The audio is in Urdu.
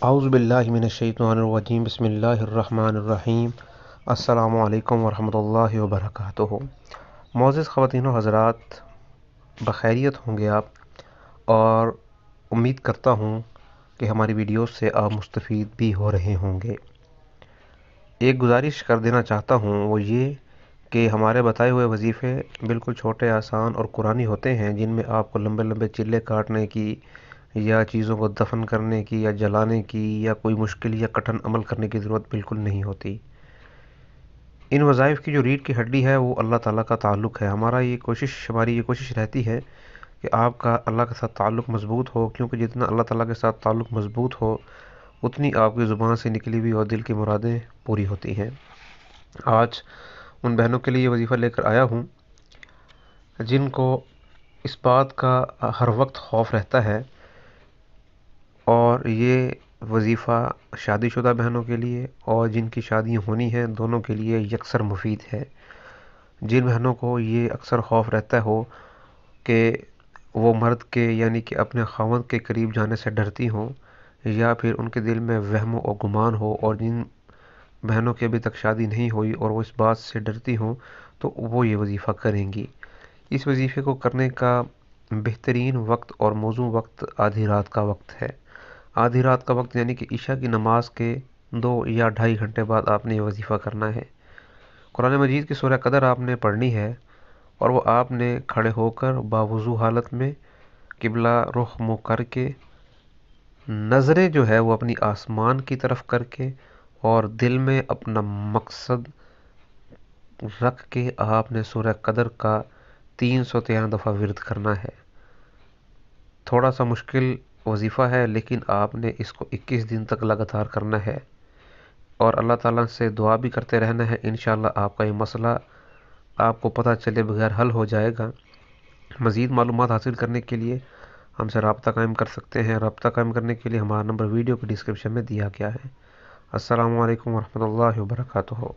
اعوذ باللہ من الشیطان الرجیم بسم اللہ الرحمن الرحیم السلام علیکم ورحمۃ اللہ وبرکاتہ۔ معزز خواتین و حضرات، بخیریت ہوں گے آپ، اور امید کرتا ہوں کہ ہماری ویڈیوز سے آپ مستفید بھی ہو رہے ہوں گے۔ ایک گزارش کر دینا چاہتا ہوں، وہ یہ کہ ہمارے بتائے ہوئے وظیفے بالکل چھوٹے، آسان اور قرآنی ہوتے ہیں، جن میں آپ کو لمبے لمبے چلے کاٹنے کی یا چیزوں کو دفن کرنے کی یا جلانے کی یا کوئی مشکل یا کٹھن عمل کرنے کی ضرورت بالکل نہیں ہوتی۔ ان وظائف کی جو ریڑھ کی ہڈی ہے وہ اللہ تعالیٰ کا تعلق ہے۔ ہماری یہ کوشش رہتی ہے کہ آپ کا اللہ کے ساتھ تعلق مضبوط ہو، کیونکہ جتنا اللہ تعالیٰ کے ساتھ تعلق مضبوط ہو اتنی آپ کی زبان سے نکلی ہوئی اور دل کی مرادیں پوری ہوتی ہیں۔ آج ان بہنوں کے لیے یہ وظیفہ لے کر آیا ہوں جن کو اس بات کا ہر وقت خوف رہتا ہے، اور یہ وظیفہ شادی شدہ بہنوں کے لیے اور جن کی شادی ہونی ہے، دونوں کے لیے یکسر مفید ہے۔ جن بہنوں کو یہ اکثر خوف رہتا ہو کہ وہ مرد کے یعنی کہ اپنے خاوند کے قریب جانے سے ڈرتی ہوں، یا پھر ان کے دل میں وہم و گمان ہو، اور جن بہنوں کی ابھی تک شادی نہیں ہوئی اور وہ اس بات سے ڈرتی ہوں، تو وہ یہ وظیفہ کریں گی۔ اس وظیفے کو کرنے کا بہترین وقت اور موزوں وقت آدھی رات کا وقت ہے۔ آدھی رات کا وقت یعنی کہ عشاء کی نماز کے 2 یا 2.5 گھنٹے بعد آپ نے یہ وظیفہ کرنا ہے۔ قرآن مجید کی سورہ قدر آپ نے پڑھنی ہے، اور وہ آپ نے کھڑے ہو کر باوضو حالت میں قبلہ رخ منہ کر کے، نظریں جو ہے وہ اپنی آسمان کی طرف کر کے، اور دل میں اپنا مقصد رکھ کے آپ نے سورہ قدر کا 313 دفعہ ورد کرنا ہے۔ تھوڑا سا مشکل وظیفہ ہے، لیکن آپ نے اس کو 21 دن تک لگاتار کرنا ہے، اور اللہ تعالیٰ سے دعا بھی کرتے رہنا ہے۔ انشاءاللہ آپ کا یہ مسئلہ آپ کو پتہ چلے بغیر حل ہو جائے گا۔ مزید معلومات حاصل کرنے کے لیے ہم سے رابطہ قائم کر سکتے ہیں۔ رابطہ قائم کرنے کے لیے ہمارا نمبر ویڈیو کی ڈسکرپشن میں دیا گیا ہے۔ السلام علیکم ورحمۃ اللہ وبرکاتہ۔